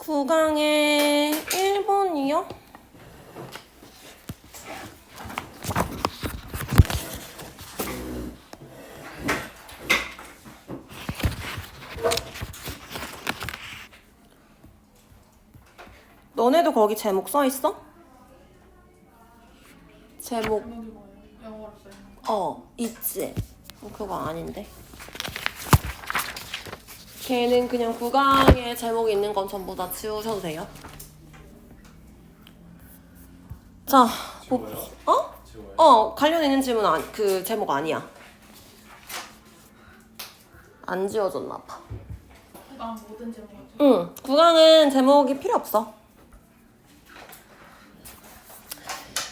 9강의 1번이요? 너네도 거기 제목 써있어? 제목 영어로 써있는 있지. 그거 아닌데. 걔는 그냥 9강에 제목 있는 건 전부 다 지우셔도 돼요. 자, 관련 있는 질문 그 제목 아니야. 안 지워졌나 봐. 구강 모든 제목이죠. 응, 9강은 제목이 필요 없어.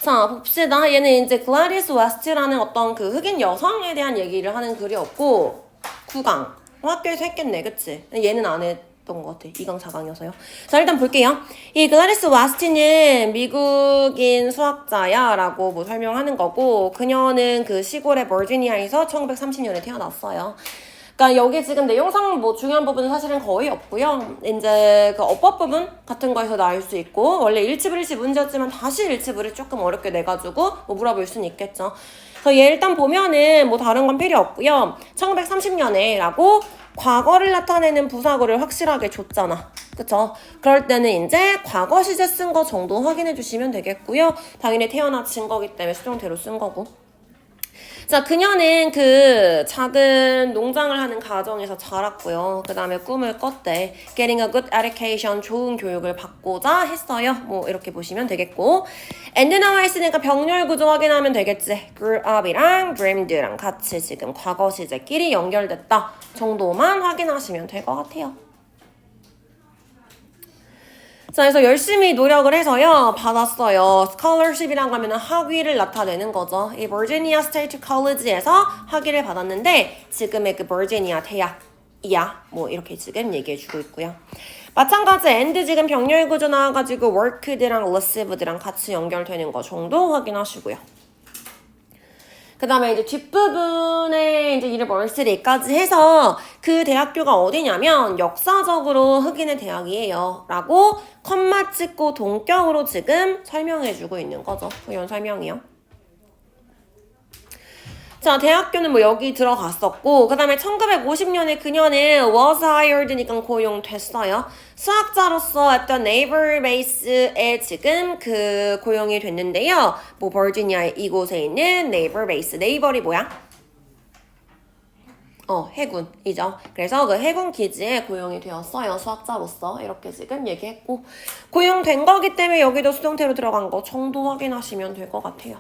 자, 봅시다. 얘는 이제 글라디스 웨스트라는 어떤 그 흑인 여성에 대한 얘기를 하는 글이었고, 9강. 학교에서 했겠네, 그치? 얘는 안 했던 것 같아. 2강, 4강이어서요. 자, 일단 볼게요. 이 글라디스 웨스트는 미국인 수학자야 라고 뭐 설명하는 거고, 그녀는 그 시골의 버지니아에서 1930년에 태어났어요. 그러니까 여기 지금 내용상 뭐 중요한 부분은 사실은 거의 없고요. 이제 그 어법 부분 같은 거에서 나올 수 있고, 원래 일치불일치 문제였지만 다시 일치불을 조금 어렵게 내가지고 뭐 물어볼 수는 있겠죠. 그래서 얘 일단 보면은 뭐 다른 건 필요 없고요. 1930년에 라고 과거를 나타내는 부사구를 확실하게 줬잖아. 그쵸? 그럴 때는 이제 과거 시제 쓴 거 정도 확인해 주시면 되겠고요. 당연히 태어난 증거기 때문에 수동태로 쓴 거고. 자, 그녀는 그 작은 농장을 하는 가정에서 자랐고요. 그 다음에 꿈을 꿨대. Getting a good education, 좋은 교육을 받고자 했어요. 뭐 이렇게 보시면 되겠고. And 나와 있으니까 병렬 구조 확인하면 되겠지. Grew up이랑 dreamed랑 같이 지금 과거 시제끼리 연결됐다 정도만 확인하시면 될 것 같아요. 자, 그래서 열심히 노력을 해서요, 받았어요. 스컬러십이라고 하면 학위를 나타내는 거죠. 이 버지니아 스테이트 컬리지에서 학위를 받았는데, 지금의 그 버지니아 대학이야. 뭐, 이렇게 지금 얘기해주고 있고요. 마찬가지, and 지금 병렬 구조 나와가지고, worked랑 received랑 같이 연결되는 거 정도 확인하시고요. 그 다음에 이제 뒷부분에 이제 유니버시티까지 해서 그 대학교가 어디냐면 역사적으로 흑인의 대학이에요 라고 컴마 찍고 동격으로 지금 설명해주고 있는 거죠. 이런 설명이요. 자, 대학교는 뭐 여기 들어갔었고, 그 다음에 1950년에 그녀는 was hired니까 고용됐어요. 수학자로서 어떤 네이버 베이스에 지금 그 고용이 됐는데요. 뭐 버지니아 이곳에 있는 네이버 베이스. 네이버이 뭐야? 해군이죠. 그래서 그 해군 기지에 고용이 되었어요. 수학자로서. 이렇게 지금 얘기했고, 고용된 거기 때문에 여기도 수동태로 들어간 거 정도 확인하시면 될 것 같아요.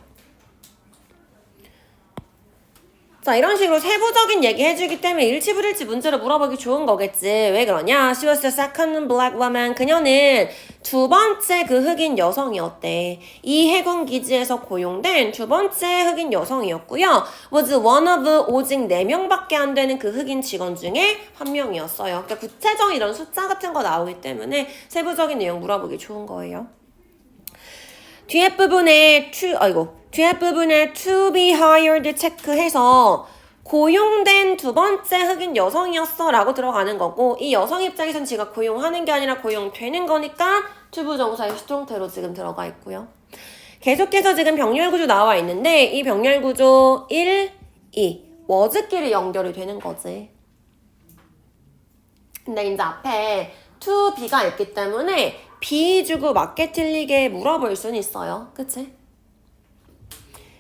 자, 이런 식으로 세부적인 얘기 해주기 때문에 일치불일치 문제로 물어보기 좋은 거겠지. 왜 그러냐? She was the second black woman. 그녀는 두 번째 그 흑인 여성이었대. 이 해군 기지에서 고용된 두 번째 흑인 여성이었고요. was one of 오직 4명밖에 안 되는 그 흑인 직원 중에 한 명이었어요. 그러니까 구체적인 이런 숫자 같은 거 나오기 때문에 세부적인 내용 물어보기 좋은 거예요. 뒤에 부분에 to be hired 체크해서 고용된 두 번째 흑인 여성이었어 라고 들어가는 거고, 이 여성 입장에선 지가 고용하는 게 아니라 고용되는 거니까 to 부정사의 수동태로 지금 들어가 있고요. 계속해서 지금 병렬구조 나와 있는데 이 병렬구조 1, 2 was끼리 연결이 되는 거지. 근데 이제 앞에 to be가 있기 때문에 be 주고 맞게 틀리게 물어볼 수는 있어요. 그치?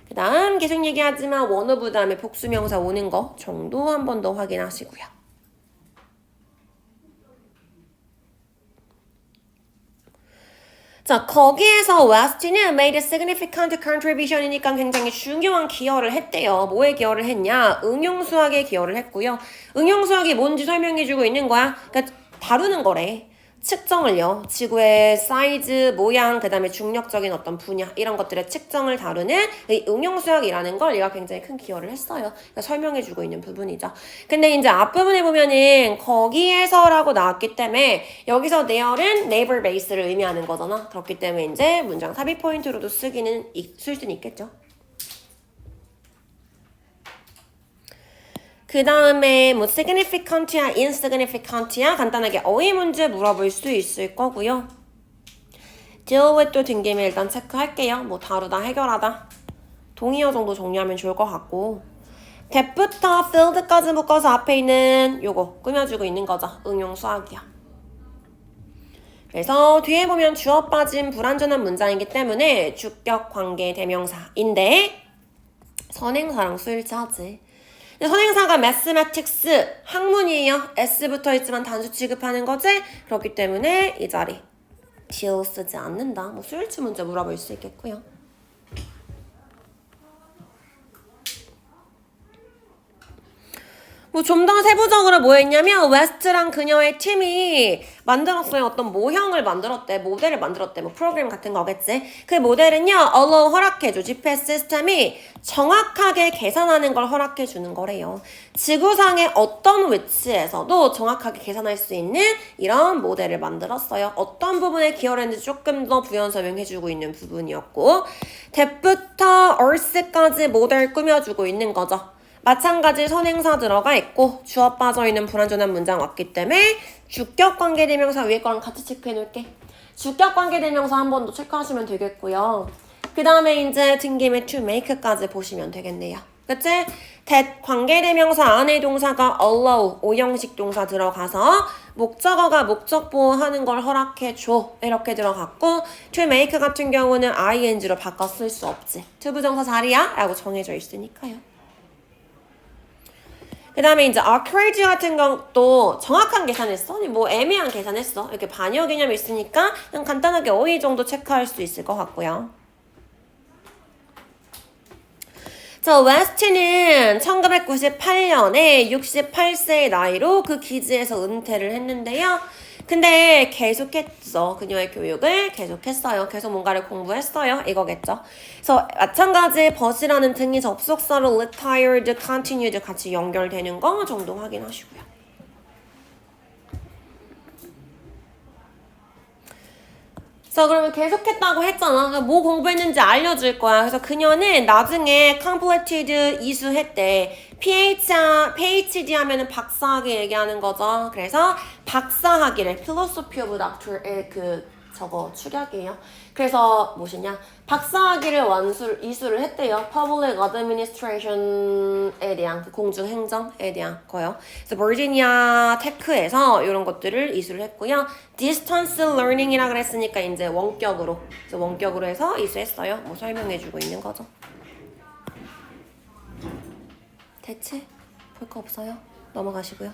그 다음 계속 얘기하지만 one of 다음에 복수명사 오는 거 정도 한 번 더 확인하시고요. 자, 거기에서 West는 made a significant contribution이니까 굉장히 중요한 기여를 했대요. 뭐에 기여를 했냐? 응용수학에 기여를 했고요. 응용수학이 뭔지 설명해주고 있는 거야. 그러니까 다루는 거래. 측정을요. 지구의 사이즈, 모양, 그 다음에 중력적인 어떤 분야 이런 것들의 측정을 다루는 이 응용수학이라는 걸 얘가 굉장히 큰 기여를 했어요. 그러니까 설명해주고 있는 부분이죠. 근데 이제 앞부분에 보면은 거기에서라고 나왔기 때문에 여기서 there은 neighbor base를 의미하는 거잖아. 그렇기 때문에 이제 문장 삽입 포인트로도 쓸 수는 있겠죠. 그 다음에 뭐 significant이야, insignificant이야 간단하게 어휘 문제 물어볼 수 있을 거고요. deal with 또 든 김에 일단 체크할게요. 뭐 다루다, 해결하다. 동의어 정도 정리하면 좋을 것 같고. that부터 filled까지 묶어서 앞에 있는 요거 꾸며주고 있는 거죠. 응용 수학이요. 그래서 뒤에 보면 주어 빠진 불완전한 문장이기 때문에 주격 관계 대명사인데 선행사랑 수일치하지. 선행사가 mathematics 학문이에요. S 붙어 있지만 단수 취급하는 거지. 그렇기 때문에 이 자리 deal 쓰지 않는다. 뭐 수일치 문제 물어볼 수 있겠고요. 뭐 좀 더 세부적으로 뭐 했냐면 웨스트랑 그녀의 팀이 만들었어요. 어떤 모형을 만들었대. 모델을 만들었대. 뭐 프로그램 같은 거겠지. 그 모델은요. allow 허락해줘. GPS 시스템이 정확하게 계산하는 걸 허락해 주는 거래요. 지구상의 어떤 위치에서도 정확하게 계산할 수 있는 이런 모델을 만들었어요. 어떤 부분에 기여를 했는지 조금 더 부연 설명해주고 있는 부분이었고 that부터 earth까지 모델 꾸며주고 있는 거죠. 마찬가지 선행사 들어가 있고 주어 빠져있는 불완전한 문장 왔기 때문에 주격 관계대명사 위에 거랑 같이 체크해 놓을게. 주격 관계대명사 한 번 더 체크하시면 되겠고요. 그 다음에 이제 든 김에 to make까지 보시면 되겠네요. 그치? that 관계대명사 안에 동사가 allow, 오형식 동사 들어가서 목적어가 목적 보호하는 걸 허락해줘 이렇게 들어갔고 to make 같은 경우는 ing로 바꿔 쓸 수 없지. 투부정사 자리야? 라고 정해져 있으니까요. 그 다음에 이제 accurate 같은 것도 정확한 계산했어? 뭐 애매한 계산했어? 이렇게 반여 개념이 있으니까 그냥 간단하게 어휘 정도 체크할 수 있을 것 같고요. 자, 웨스트는 1998년에 68세의 나이로 그 기지에서 은퇴를 했는데요. 근데 계속했어. 그녀의 교육을 계속했어요. 계속 뭔가를 공부했어요. 이거겠죠. 그래서 마찬가지 but이라는 등이 접속사로 retired, continued 같이 연결되는 거 정도 확인하시고요. 자, 그러면 계속했다고 했잖아. 뭐 공부했는지 알려줄 거야. 그래서 그녀는 나중에 completed 이수했대. PhD 하면은 박사학위 얘기하는 거죠. 그래서 박사학위를 philosophy of doctor의 저거 축약이에요. 그래서 무엇이냐? 박사학위를 이수를 했대요. Public Administration에 대한 공중행정에 대한 거요. 그래서 버지니아 테크에서 이런 것들을 이수를 했고요. Distance Learning이라 그랬으니까 이제 원격으로 해서 이수했어요. 뭐 설명해주고 있는 거죠. 대체 볼 거 없어요? 넘어가시고요.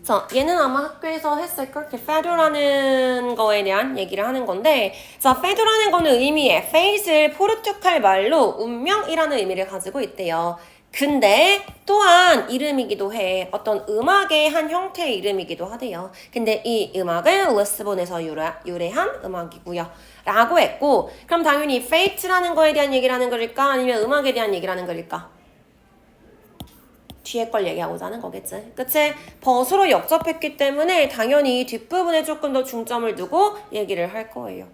자, 얘는 아마 학교에서 했을걸? 페도라는 거에 대한 얘기를 하는 건데, 자, 페도라는 거는 의미에 fate을 포르투갈 말로 운명이라는 의미를 가지고 있대요. 근데 또한 이름이기도 해. 어떤 음악의 한 형태의 이름이기도 하대요. 근데 이 음악은 리스본에서 유래한 음악이고요. 라고 했고, 그럼 당연히 fate라는 거에 대한 얘기를 하는 거일까? 아니면 음악에 대한 얘기를 하는 거일까? 뒤에 걸 얘기하고자 하는 거겠지. 그치? 벗으로 역접했기 때문에 당연히 뒷부분에 조금 더 중점을 두고 얘기를 할 거예요.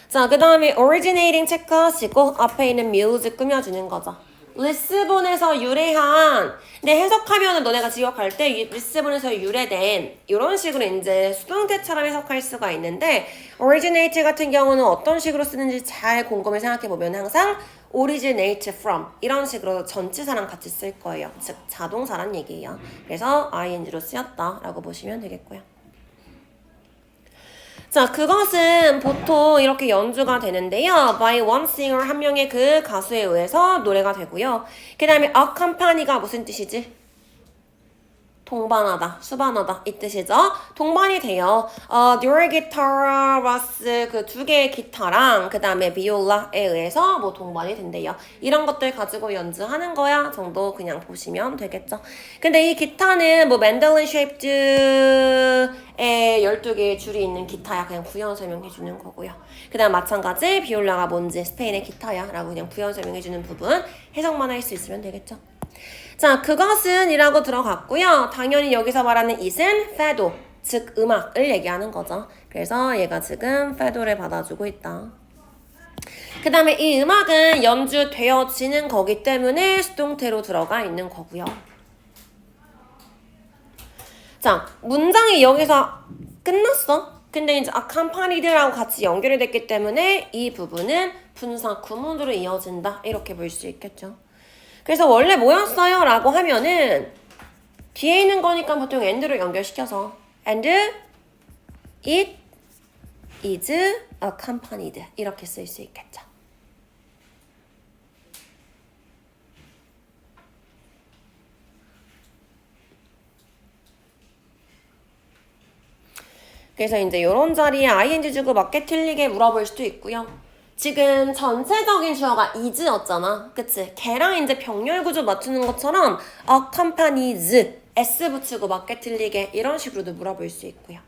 자, 그 다음에 originating 체크하시고 앞에 있는 muse 꾸며주는 거죠. 리스본에서 유래한, 근데 해석하면은 너네가 지역할 때 리스본에서 유래된 이런 식으로 이제 수동태처럼 해석할 수가 있는데 originate 같은 경우는 어떤 식으로 쓰는지 잘 곰곰이 생각해보면 항상 originate from 이런 식으로 전치사랑 같이 쓸 거예요. 즉 자동사란 얘기예요. 그래서 ing로 쓰였다라고 보시면 되겠고요. 자, 그것은 보통 이렇게 연주가 되는데요. by one singer, 한 명의 그 가수에 의해서 노래가 되고요. 그 다음에 accompany가 무슨 뜻이지? 동반하다, 수반하다 이 뜻이죠. 동반이 돼요. dual guitar, bass 그 두 개의 기타랑 그 다음에 비올라에 의해서 뭐 동반이 된대요. 이런 것들 가지고 연주하는 거야 정도 그냥 보시면 되겠죠. 근데 이 기타는 뭐 맨들린 쉐이프드에 12개의 줄이 있는 기타야. 그냥 부연 설명해주는 거고요. 그 다음 마찬가지 비올라가 뭔지 스페인의 기타야 라고 그냥 부연 설명해주는 부분 해석만 할 수 있으면 되겠죠. 자, 그것은 이라고 들어갔고요. 당연히 여기서 말하는 it은 fado, 즉 음악을 얘기하는 거죠. 그래서 얘가 지금 페도를 받아주고 있다. 그 다음에 이 음악은 연주되어지는 거기 때문에 수동태로 들어가 있는 거고요. 자, 문장이 여기서 끝났어. 근데 이제 accompanied라고 같이 연결이 됐기 때문에 이 부분은 분사 구문으로 이어진다. 이렇게 볼 수 있겠죠. 그래서 원래 뭐였어요? 라고 하면은 뒤에 있는 거니까 보통 and로 연결시켜서 and it is accompanied 이렇게 쓸 수 있겠죠. 그래서 이제 이런 자리에 ing 주고 맞게 틀리게 물어볼 수도 있고요. 지금 전체적인 주어가 is였잖아. 그치? 걔랑 이제 병렬 구조 맞추는 것처럼 accompanies s 붙이고 맞게 틀리게 이런 식으로도 물어볼 수 있고요.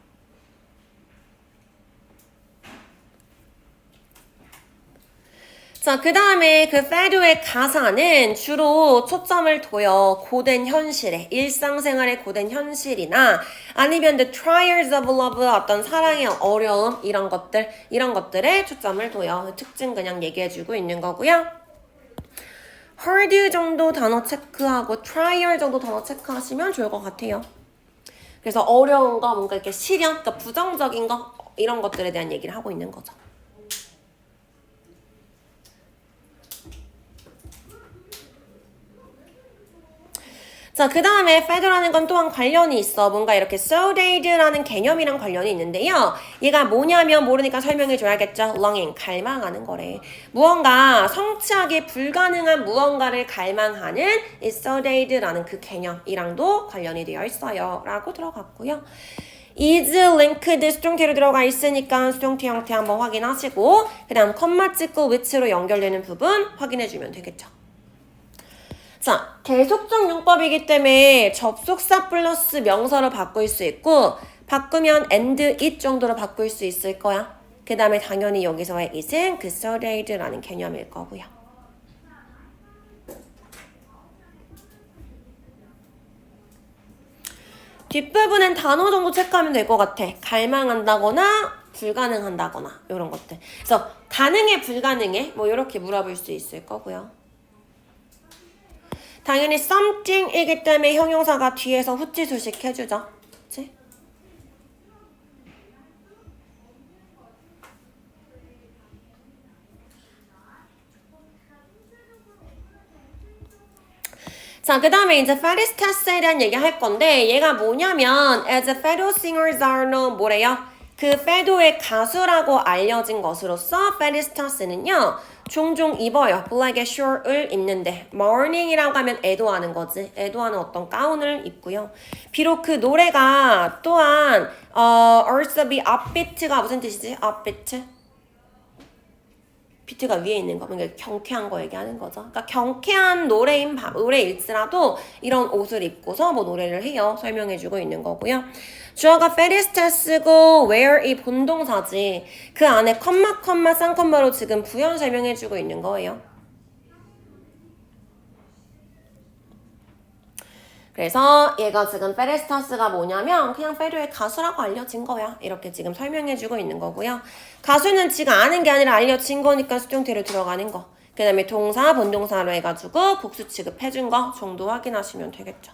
자, 그 다음에 그 페도의 가사는 주로 초점을 둬요. 고된 현실에, 일상생활의 고된 현실이나 아니면 the trials of love, 어떤 사랑의 어려움, 이런 것들에 초점을 둬요. 특징 그냥 얘기해주고 있는 거고요. hard 정도 단어 체크하고 trial 정도 단어 체크하시면 좋을 것 같아요. 그래서 어려운 거, 뭔가 이렇게 시련, 그러니까 부정적인 거, 이런 것들에 대한 얘기를 하고 있는 거죠. 자, 그 다음에 fed라는 건 또한 관련이 있어. 뭔가 이렇게 so theyd라는 개념이랑 관련이 있는데요. 얘가 뭐냐면 모르니까 설명해줘야겠죠. longing, 갈망하는 거래. 무언가 성취하기 불가능한 무언가를 갈망하는 이 so theyd라는 그 개념이랑도 관련이 되어 있어요. 라고 들어갔고요. is linked 수동태로 들어가 있으니까 수동태 형태 한번 확인하시고 그 다음 컴마 찍고 with로 연결되는 부분 확인해주면 되겠죠. 자, 계속적 용법이기 때문에 접속사 플러스 명사로 바꿀 수 있고 바꾸면 and it 정도로 바꿀 수 있을 거야. 그 다음에 당연히 여기서의 it은 그 so theyd라는 개념일 거고요. 뒷부분은 단어 정도 체크하면 될 것 같아. 갈망한다거나 불가능한다거나 이런 것들. 그래서 가능해 불가능해 뭐 이렇게 물어볼 수 있을 거고요. 당연히 something이기 때문에 형용사가 뒤에서 후치수식 해주죠. 그치? 자, 그 다음에 이제 페리스타스에 대한 얘기 할 건데 얘가 뭐냐면 as Fado singers are known 뭐래요? 그 페도의 가수라고 알려진 것으로서 페리스타스는요 종종 입어요. black short을 입는데 mourning이라고 하면 애도하는 거지. 애도하는 어떤 가운을 입고요. 비록 그 노래가 또한 also be upbeat가 무슨 뜻이지? upbeat? 비트가 위에 있는 거, 그러니까 경쾌한 거 얘기하는 거죠. 그러니까 경쾌한 노래일지라도 이런 옷을 입고서 뭐 노래를 해요. 설명해주고 있는 거고요. 주어가 페리스타스고 where 이 본동사지. 그 안에 컴마 쌍컴마로 지금 부연 설명해주고 있는 거예요. 그래서 얘가 지금 페리스타스가 뭐냐면 그냥 페도의 가수라고 알려진 거야. 이렇게 지금 설명해주고 있는 거고요. 가수는 지가 아는 게 아니라 알려진 거니까 수동태로 들어가는 거. 그 다음에 동사, 본동사로 해가지고 복수 취급해준 거 정도 확인하시면 되겠죠.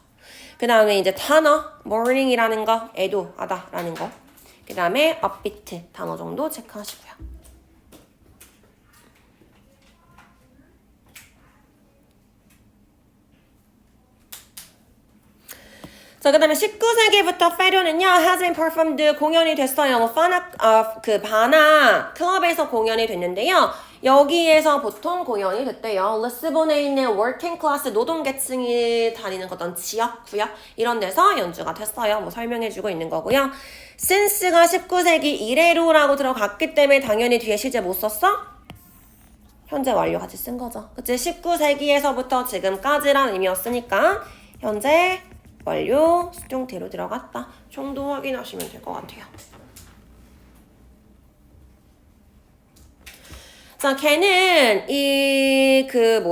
그 다음에 이제 단어, mourning이라는 거, 애도하다라는 거. 그 다음에 upbeat 단어 정도 체크하시고요. 자, 그 다음에 19세기부터 페도는요, has been performed 공연이 됐어요. 뭐, 바나 클럽에서 공연이 됐는데요. 여기에서 보통 공연이 됐대요. 리스본에 있는 working class 노동계층이 다니는 어떤 지역, 구역 이런 데서 연주가 됐어요. 뭐 설명해주고 있는 거고요. since가 19세기 이래로라고 들어갔기 때문에 당연히 뒤에 실제 못 썼어? 현재 완료 같이 쓴 거죠. 그치? 19세기에서부터 지금까지라는 의미였으니까 현재 완료 수동태로 들어갔다 정도 확인하시면 될 것 같아요. 자, 걔는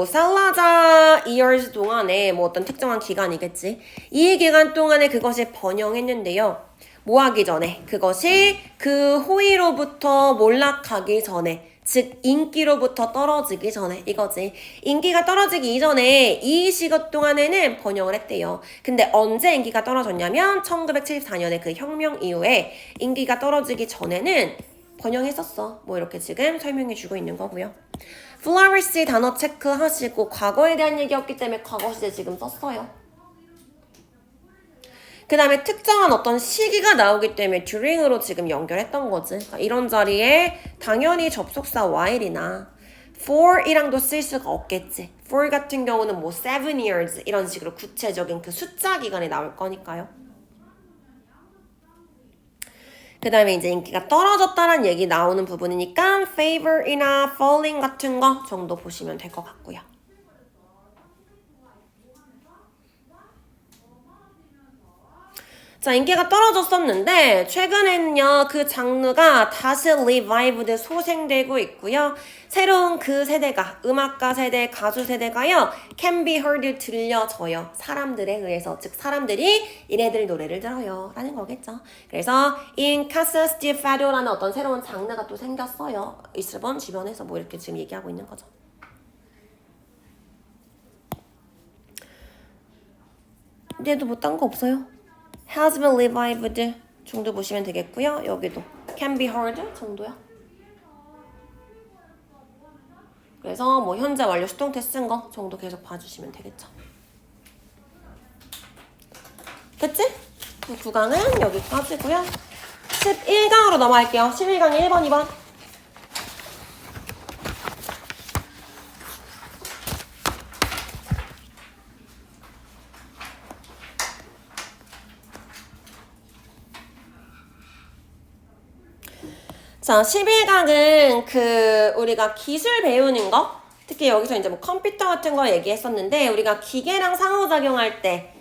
살라자 years 동안에 뭐 어떤 특정한 기간이겠지. 이 기간 동안에 그것이 번영했는데요. 뭐 하기 전에? 그것이 그 호의로부터 몰락하기 전에. 즉 인기로부터 떨어지기 전에 이거지. 인기가 떨어지기 이전에 이 시간 동안에는 번영을 했대요. 근데 언제 인기가 떨어졌냐면 1974년에 그 혁명 이후에 인기가 떨어지기 전에는 번영했었어. 뭐 이렇게 지금 설명해 주고 있는 거고요. flourish 단어 체크하시고 과거에 대한 얘기였기 때문에 과거 시제 지금 썼어요. 그 다음에 특정한 어떤 시기가 나오기 때문에 during으로 지금 연결했던 거지. 그러니까 이런 자리에 당연히 접속사 while이나 for이랑도 쓸 수가 없겠지. for 같은 경우는 뭐 7 years 이런 식으로 구체적인 그 숫자 기간이 나올 거니까요. 그 다음에 이제 인기가 떨어졌다는 얘기 나오는 부분이니까 favor이나 falling 같은 거 정도 보시면 될 것 같고요. 자, 인기가 떨어졌었는데 최근에는요 그 장르가 다시 revived 소생되고 있고요. 새로운 그 세대가 음악가 세대, 가수 세대가요 can be heard 들려져요. 사람들에 의해서 즉 사람들이 얘네들 노래를 들어요 라는 거겠죠. 그래서 in Casas de Fado라는 어떤 새로운 장르가 또 생겼어요. 리스본 주변에서 뭐 이렇게 지금 얘기하고 있는 거죠. 얘도 뭐 딴 거 없어요. has been revived 정도 보시면 되겠고요. 여기도 can be heard 정도요. 그래서 뭐 현재 완료 수동태 쓴 거 정도 계속 봐주시면 되겠죠. 됐지? 그 구강은 여기까지고요. 11강으로 넘어갈게요. 11강 1번, 2번. 자, 11강은 그 우리가 기술 배우는 거 특히 여기서 이제 뭐 컴퓨터 같은 거 얘기했었는데 우리가 기계랑 상호작용할 때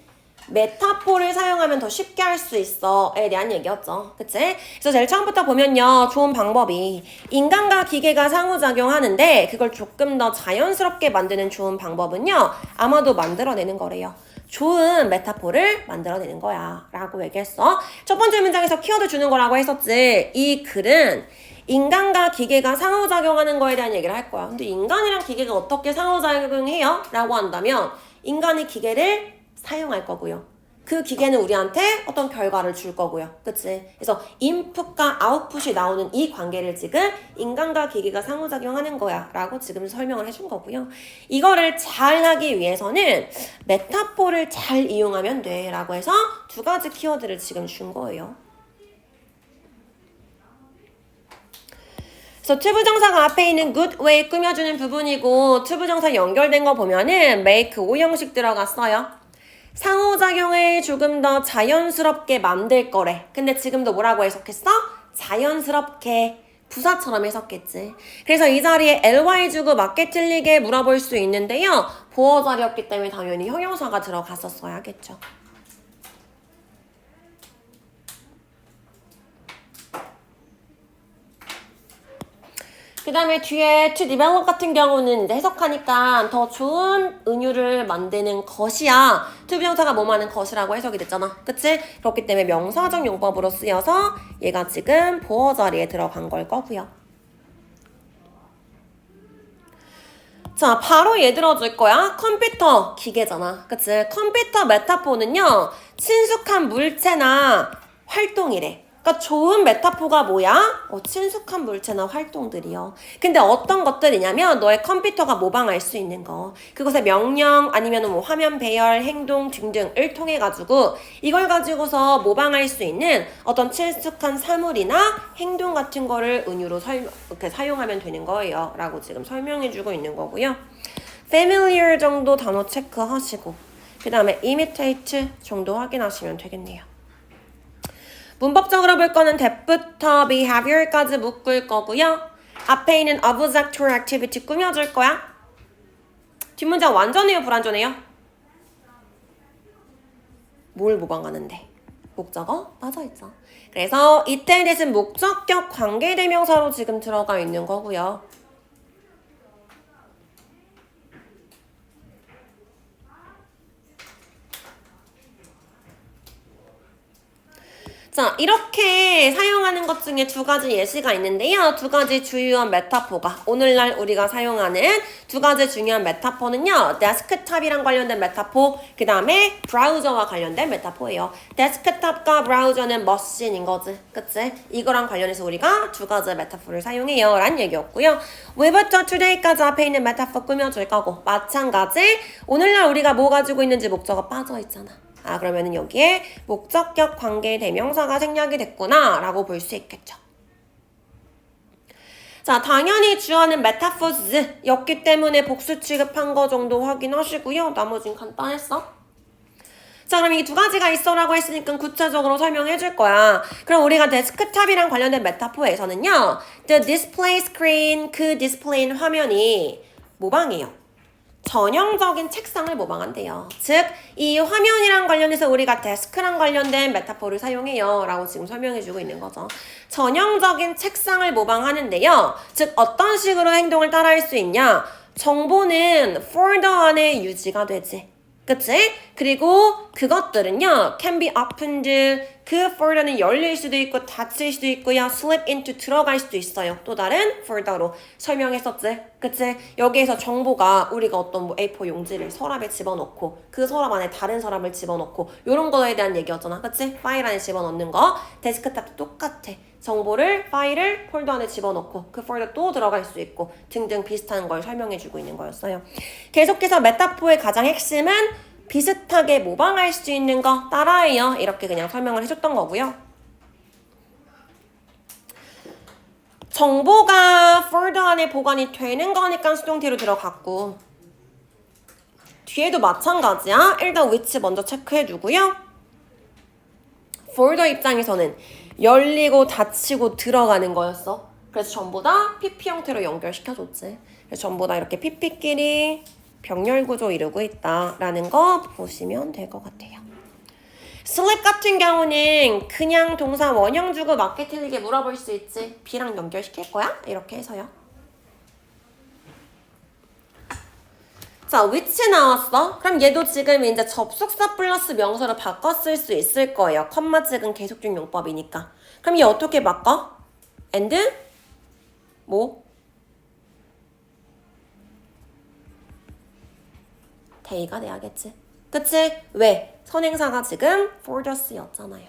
메타포를 사용하면 더 쉽게 할 수 있어에 대한 얘기였죠. 그치? 그래서 제일 처음부터 보면요. 좋은 방법이 인간과 기계가 상호작용하는데 그걸 조금 더 자연스럽게 만드는 좋은 방법은요. 아마도 만들어내는 거래요. 좋은 메타포를 만들어내는 거야 라고 얘기했어. 첫 번째 문장에서 키워드 주는 거라고 했었지. 이 글은 인간과 기계가 상호작용하는 거에 대한 얘기를 할 거야. 근데 인간이랑 기계가 어떻게 상호작용해요? 라고 한다면 인간이 기계를 사용할 거고요. 그 기계는 우리한테 어떤 결과를 줄 거고요. 그치? 그래서 인풋과 아웃풋이 나오는 이 관계를 지금 인간과 기계가 상호작용하는 거야 라고 지금 설명을 해준 거고요. 이거를 잘 하기 위해서는 메타포를 잘 이용하면 돼 라고 해서 두 가지 키워드를 지금 준 거예요. 그래서 투부정사가 앞에 있는 good way 꾸며주는 부분이고 투부정사 연결된 거 보면은 make O 형식 들어갔어요. 상호작용을 조금 더 자연스럽게 만들 거래. 근데 지금도 뭐라고 해석했어? 자연스럽게 부사처럼 해석했지. 그래서 이 자리에 ly 주고 맞게 틀리게 물어볼 수 있는데요. 보어 자리였기 때문에 당연히 형용사가 들어갔었어야겠죠. 그 다음에 뒤에 to develop 같은 경우는 이제 해석하니까 더 좋은 은유를 만드는 것이야. to 비동사가 뭐뭐하는 것이라고 해석이 됐잖아. 그치? 그렇기 때문에 명사적 용법으로 쓰여서 얘가 지금 보어 자리에 들어간 걸 거고요. 자, 바로 얘 들어줄 거야. 컴퓨터 기계잖아. 그치? 컴퓨터 메타포는요. 친숙한 물체나 활동이래. 그러니까 좋은 메타포가 뭐야? 친숙한 물체나 활동들이요. 근데 어떤 것들이냐면 너의 컴퓨터가 모방할 수 있는 거. 그것의 명령 아니면 뭐 화면 배열, 행동 등등을 통해 가지고 이걸 가지고서 모방할 수 있는 어떤 친숙한 사물이나 행동 같은 거를 은유로 이렇게 사용하면 되는 거예요. 라고 지금 설명해 주고 있는 거고요. familiar 정도 단어 체크하시고 그 다음에 imitate 정도 확인하시면 되겠네요. 문법적으로 볼 거는 that부터 behavior까지 묶을 거고요. 앞에 있는 object or activity 꾸며줄 거야. 뒷문장 완전해요? 불완전해요? 뭘 모방하는데? 목적어? 맞아있죠. 그래서 이때 대신 목적격 관계대명사로 지금 들어가 있는 거고요. 자, 자, 이렇게 사용하는 것 중에 두 가지 예시가 있는데요. 두 가지 주요한 메타포가 오늘날 우리가 사용하는 두 가지 중요한 메타포는요. 데스크탑이랑 관련된 메타포, 그 다음에 브라우저와 관련된 메타포예요. 데스크탑과 브라우저는 머신인 거지. 그치? 이거랑 관련해서 우리가 두 가지 메타포를 사용해요. 라는 얘기였고요. 왜부터 today까지 앞에 있는 메타포 꾸며줄 거고 마찬가지 오늘날 우리가 뭐 가지고 있는지 목적어 빠져있잖아. 아, 그러면은 여기에 목적격 관계 대명사가 생략이 됐구나 라고 볼 수 있겠죠. 자, 당연히 주어는 metaphors 였기 때문에 복수 취급한 거 정도 확인하시고요. 나머진 간단했어. 자, 그럼 이 두 가지가 있어라고 했으니까 구체적으로 설명해 줄 거야. 그럼 우리가 데스크탑이랑 관련된 메타포에서는요. The display screen, 그 디스플레이는 화면이 모방이에요. 전형적인 책상을 모방한대요. 즉, 이 화면이랑 관련해서 우리가 데스크랑 관련된 메타포를 사용해요. 라고 지금 설명해주고 있는 거죠. 전형적인 책상을 모방하는데요. 즉, 어떤 식으로 행동을 따라할 수 있냐? 정보는 폴더 안에 유지가 되지. 그치? 그리고 그것들은요, can be opened, 그 폴더는 열릴 수도 있고 닫힐 수도 있고요, slip into 들어갈 수도 있어요. 또 다른 폴더로 설명했었지? 그치? 여기에서 정보가 우리가 어떤 뭐 A4 용지를 서랍에 집어넣고 그 서랍 안에 다른 서랍을 집어넣고 요런 거에 대한 얘기였잖아. 그치? 파일 안에 집어넣는 거. 데스크탑도 똑같아. 정보를 파일을 폴더 안에 집어넣고 그 폴더 또 들어갈 수 있고 등등 비슷한 걸 설명해주고 있는 거였어요. 계속해서 메타포의 가장 핵심은 비슷하게 모방할 수 있는 거 따라해요. 이렇게 그냥 설명을 해줬던 거고요. 정보가 폴더 안에 보관이 되는 거니까 수동태로 들어갔고 뒤에도 마찬가지야. 일단 위치 먼저 체크해주고요. 폴더 입장에서는 열리고 닫히고 들어가는 거였어. 그래서 전부 다 PP 형태로 연결시켜줬지. 그래서 전부 다 이렇게 PP끼리 병렬 구조 이루고 있다라는 거 보시면 될 것 같아요. 슬립 같은 경우는 그냥 동사 원형 주고 맞게 틀리게 물어볼 수 있지. B랑 연결시킬 거야? 이렇게 해서요. 자, which 나왔어? 그럼 얘도 지금 이제 접속사 플러스 명사로 바꿔 쓸 수 있을 거예요. 컴마 찍은 계속중 용법이니까. 그럼 얘 어떻게 바꿔? and? 뭐? 데이가 돼야겠지. 그치? 왜? 선행사가 지금 for the 쓰였잖아요.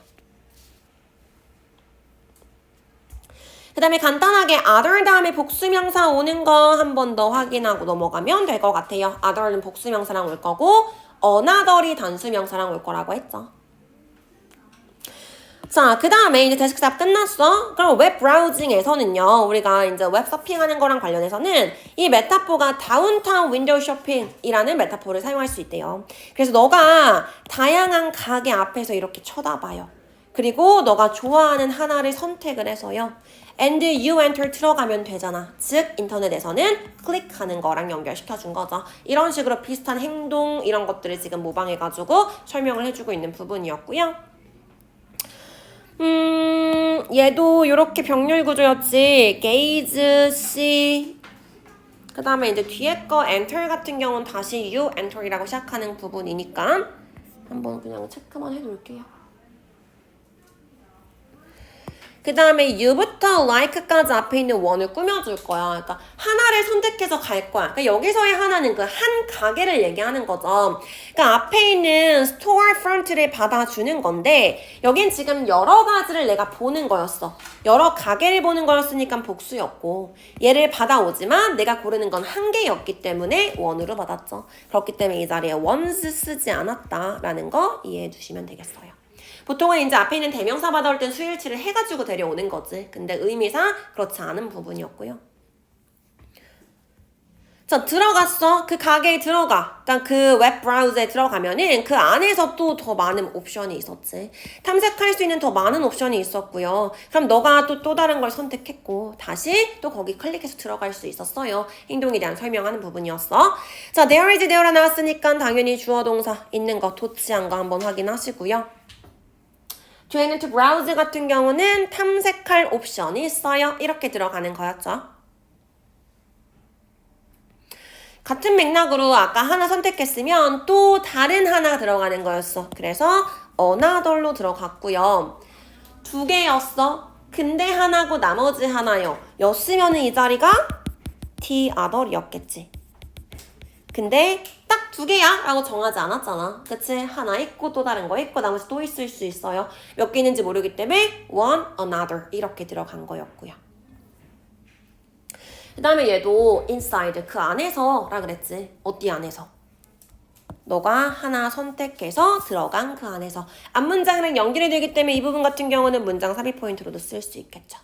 그 다음에 간단하게 other 다음에 복수명사 오는 거 한 번 더 확인하고 넘어가면 될 것 같아요. other는 복수명사랑 올 거고 another이 단수명사랑 올 거라고 했죠. 자, 그 다음에 이제 데스크탑 끝났어? 그럼 웹 브라우징에서는요, 우리가 이제 웹 서핑하는 거랑 관련해서는 이 메타포가 다운타운 윈도우 쇼핑이라는 메타포를 사용할 수 있대요. 그래서 너가 다양한 가게 앞에서 이렇게 쳐다봐요. 그리고 너가 좋아하는 하나를 선택을 해서요. and you enter 들어가면 되잖아. 즉, 인터넷에서는 클릭하는 거랑 연결시켜준 거죠. 이런 식으로 비슷한 행동, 이런 것들을 지금 모방해가지고 설명을 해주고 있는 부분이었고요. 얘도 이렇게 병렬 구조였지. gaze, see. 그 다음에 이제 뒤에 거 enter 같은 경우는 다시 you enter이라고 시작하는 부분이니까 한번 그냥 체크만 해둘게요. 그 다음에 you부터 like까지 앞에 있는 원을 꾸며줄 거야. 그러니까 하나를 선택해서 갈 거야. 그러니까 여기서의 하나는 그 한 가게를 얘기하는 거죠. 그러니까 앞에 있는 store front를 받아주는 건데 여긴 지금 여러 가지를 내가 보는 거였어. 여러 가게를 보는 거였으니까 복수였고 얘를 받아오지만 내가 고르는 건 한 개였기 때문에 원으로 받았죠. 그렇기 때문에 이 자리에 once 쓰지 않았다라는 거 이해해 주시면 되겠어요. 보통은 이제 앞에 있는 대명사 받아올 땐 수일치를 해가지고 데려오는 거지. 근데 의미상 그렇지 않은 부분이었고요. 자, 들어갔어. 그 가게에 들어가. 그러니까 그 웹 브라우저에 들어가면은 그 안에서 또 더 많은 옵션이 있었지. 탐색할 수 있는 더 많은 옵션이 있었고요. 그럼 너가 또 다른 걸 선택했고 다시 또 거기 클릭해서 들어갈 수 있었어요. 행동에 대한 설명하는 부분이었어. 자, there is, there가 나왔으니까 당연히 주어 동사 있는 거, 도치한 거 한번 확인하시고요. 뒤에는 to browse 같은 경우는 탐색할 옵션이 있어요. 이렇게 들어가는 거였죠. 같은 맥락으로 아까 하나 선택했으면 또 다른 하나 들어가는 거였어. 그래서 another로 들어갔고요. 두 개였어. 근데 하나고 나머지 하나요. 였으면 이 자리가 the other이었겠지. 근데 딱 두 개야 라고 정하지 않았잖아. 그치? 하나 있고 또 다른 거 있고 나머지 또 있을 수 있어요. 몇 개 있는지 모르기 때문에 one, another 이렇게 들어간 거였고요. 그 다음에 얘도 inside 그 안에서 라 그랬지. 어디 안에서? 너가 하나 선택해서 들어간 그 안에서. 앞문장이랑 연결이 되기 때문에 이 부분 같은 경우는 문장 삽입 포인트로도 쓸 수 있겠죠.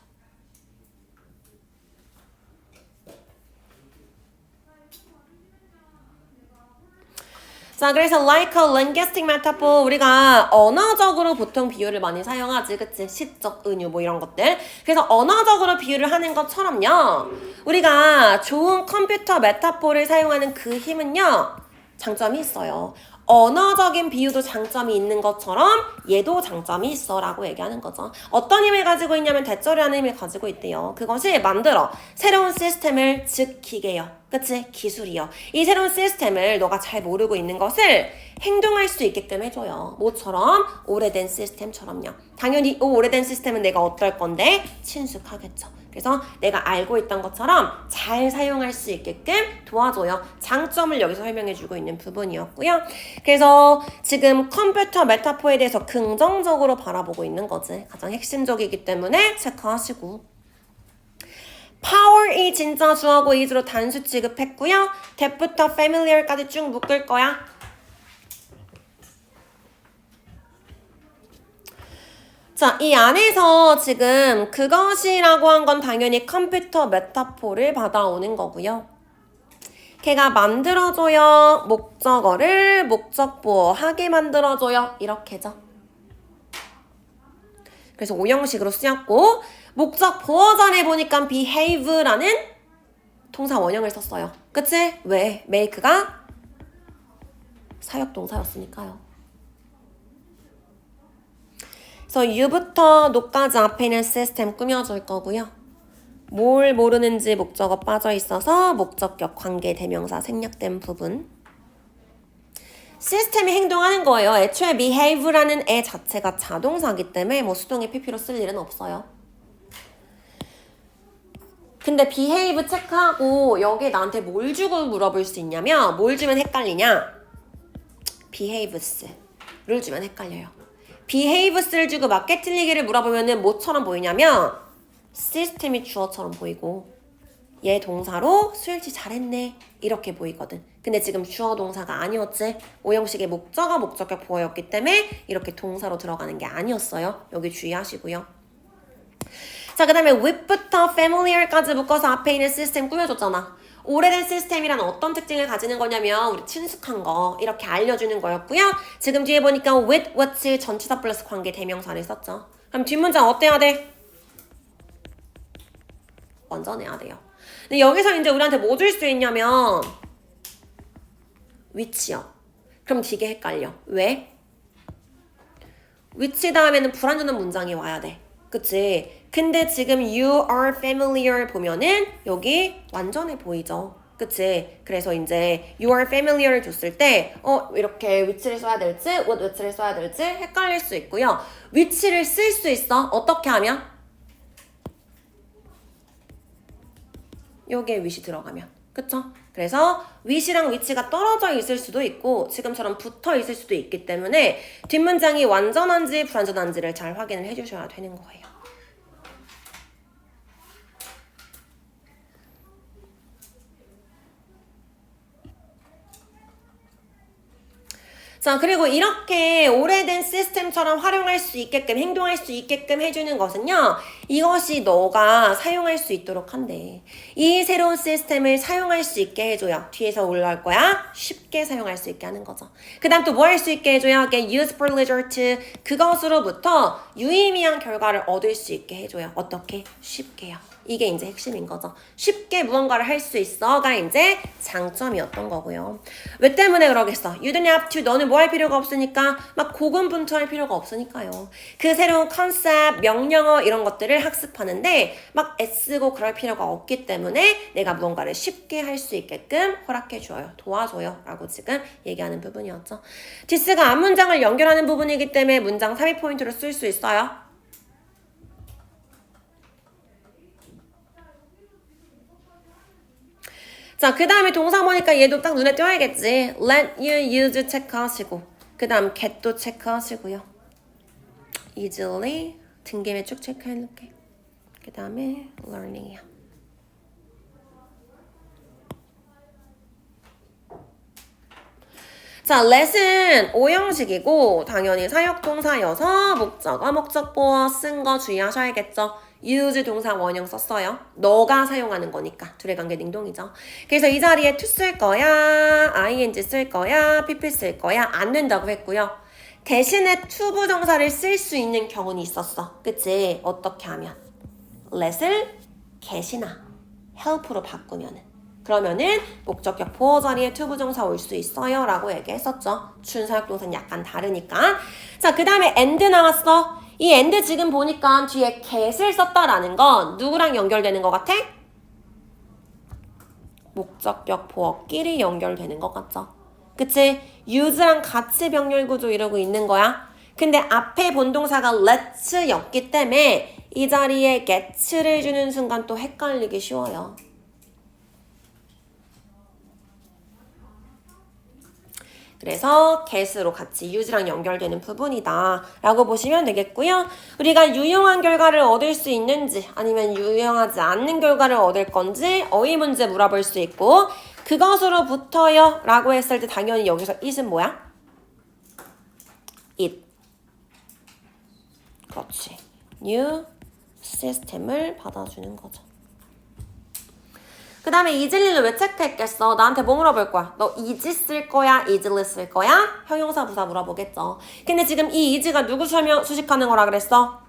자, 그래서 like a linguistic metaphor 우리가 언어적으로 보통 비유를 많이 사용하지, 그치? 시적, 은유 뭐 이런 것들. 그래서 언어적으로 비유를 하는 것처럼요. 우리가 좋은 컴퓨터 메타포를 사용하는 그 힘은요. 장점이 있어요. 언어적인 비유도 장점이 있는 것처럼 얘도 장점이 있어 라고 얘기하는 거죠. 어떤 힘을 가지고 있냐면 대절이라는 힘을 가지고 있대요. 그것이 만들어 새로운 시스템을 지키게요. 그치? 기술이요. 이 새로운 시스템을 너가 잘 모르고 있는 것을 행동할 수 있게끔 해줘요. 뭐처럼? 오래된 시스템처럼요. 당연히 이 오래된 시스템은 내가 어떨 건데? 친숙하겠죠. 그래서 내가 알고 있던 것처럼 잘 사용할 수 있게끔 도와줘요. 장점을 여기서 설명해주고 있는 부분이었고요. 그래서 지금 컴퓨터 메타포에 대해서 긍정적으로 바라보고 있는 거지. 가장 핵심적이기 때문에 체크하시고. power이 진짜 주어고 is로 단수 취급했고요. that부터 familiar까지 쭉 묶을 거야. 자, 이 안에서 지금 그것이라고 한 건 당연히 컴퓨터 메타포를 받아오는 거고요. 걔가 만들어줘요. 목적어를 목적보어하게 만들어줘요. 이렇게죠. 그래서 오형식으로 쓰였고 목적 보어 전에 보니까 behave라는 동사 원형을 썼어요. 그치? 왜? make가 사역동사였으니까요. 그래서 you부터 no까지 앞에 있는 시스템 꾸며줄 거고요. 뭘 모르는지 목적어 빠져 있어서 목적격 관계 대명사 생략된 부분. 시스템이 행동하는 거예요. 애초에 behave라는 애 자체가 자동사기 때문에 뭐 수동의 pp로 쓸 일은 없어요. 근데 behave 체크하고 여기에 나한테 뭘 주고 물어볼 수 있냐면 뭘 주면 헷갈리냐? behaves를 주면 헷갈려요. behaves를 주고 맞게 틀리기를 물어보면은 뭐처럼 보이냐면 시스템이 주어처럼 보이고 얘 동사로 수일치 잘했네 이렇게 보이거든. 근데 지금 주어 동사가 아니었지. 오형식의 목적어 목적격 보어였기 때문에 이렇게 동사로 들어가는 게 아니었어요. 여기 주의하시고요. 자, 그 다음에 with부터 familiar까지 묶어서 앞에 있는 시스템 꾸며줬잖아. 오래된 시스템이란 어떤 특징을 가지는 거냐면 우리 친숙한 거 이렇게 알려주는 거였고요. 지금 뒤에 보니까 with, what 전치사 플러스 관계 대명사를 썼죠. 그럼 뒷문장 어때야 돼? 완전해야 돼요. 근데 여기서 이제 우리한테 뭐 줄 수 있냐면 which요. 그럼 되게 헷갈려. 왜? which 다음에는 불완전한 문장이 와야 돼. 그치? 근데 지금 you are familiar 보면은 여기 완전해 보이죠. 그치? 그래서 이제 you are familiar을 줬을 때 이렇게 which를 써야 될지 which를 써야 될지 헷갈릴 수 있고요. which를 쓸 수 있어. 어떻게 하면? 여기에 which이 들어가면. 그쵸? 그래서 which랑 which가 떨어져 있을 수도 있고 지금처럼 붙어 있을 수도 있기 때문에 뒷문장이 완전한지 불완전한지를 잘 확인을 해주셔야 되는 거예요. 자, 그리고 이렇게 오래된 시스템처럼 활용할 수 있게끔 행동할 수 있게끔 해주는 것은요. 이것이 너가 사용할 수 있도록 한대. 이 새로운 시스템을 사용할 수 있게 해줘요. 뒤에서 올라올 거야. 쉽게 사용할 수 있게 하는 거죠. 그 다음 또 뭐 할 수 있게 해줘요? Get useful result. 그것으로부터 유의미한 결과를 얻을 수 있게 해줘요. 어떻게? 쉽게요. 이게 이제 핵심인 거죠. 쉽게 무언가를 할 수 있어가 이제 장점이었던 거고요. 왜 때문에 그러겠어? You don't have to. 너는 뭐 할 필요가 없으니까 막 고군분투할 필요가 없으니까요. 그 새로운 컨셉, 명령어 이런 것들을 학습하는데 막 애쓰고 그럴 필요가 없기 때문에 내가 무언가를 쉽게 할 수 있게끔 허락해줘요. 도와줘요. 라고 지금 얘기하는 부분이었죠. this가 앞문장을 연결하는 부분이기 때문에 문장 삽입 포인트로 쓸 수 있어요. 자, 그 다음에 동사 보니까 얘도 딱 눈에 띄어야겠지. let you use 체크하시고 그 다음 get도 체크하시고요. easily 등김에 쭉 체크해놓을게. 그 다음에 learning이야. 자, let은 오형식이고 당연히 사역동사여서 목적어, 목적보어 쓴 거 주의하셔야겠죠. use 동사 원형 썼어요. 너가 사용하는 거니까 둘의 관계 능동이죠. 그래서 이 자리에 to 쓸 거야, ing 쓸 거야, pp 쓸 거야 안 된다고 했고요. 대신에 to 부정사를 쓸 수 있는 경우는 있었어. 그치? 어떻게 하면 let을 get이나 help로 바꾸면은 그러면은 목적격 보어 자리에 to 부정사 올 수 있어요 라고 얘기했었죠. 준사역동사는 약간 다르니까. 자, 그 다음에 and 나왔어. 이 and 지금 보니까 뒤에 get을 썼다라는 건 누구랑 연결되는 것 같아? 목적격 보어끼리 연결되는 것 같죠. 그치? use랑 같이 병렬 구조 이러고 있는 거야. 근데 앞에 본동사가 let's 였기 때문에 이 자리에 get를 주는 순간 또 헷갈리기 쉬워요. 그래서 get으로 같이 use랑 연결되는 부분이다 라고 보시면 되겠고요. 우리가 유용한 결과를 얻을 수 있는지 아니면 유용하지 않는 결과를 얻을 건지 어휘 문제 물어볼 수 있고 그것으로부터요 라고 했을 때 당연히 여기서 it은 뭐야? it. 그렇지. new 시스템을 받아주는 거죠. 그 다음에 이질리를 왜 체크했겠어? 나한테 뭐 물어볼 거야? 너 이지 쓸 거야? 이질리 쓸 거야? 형용사 부사 물어보겠죠. 근데 지금 이 이지가 누구 수식하는 거라 그랬어?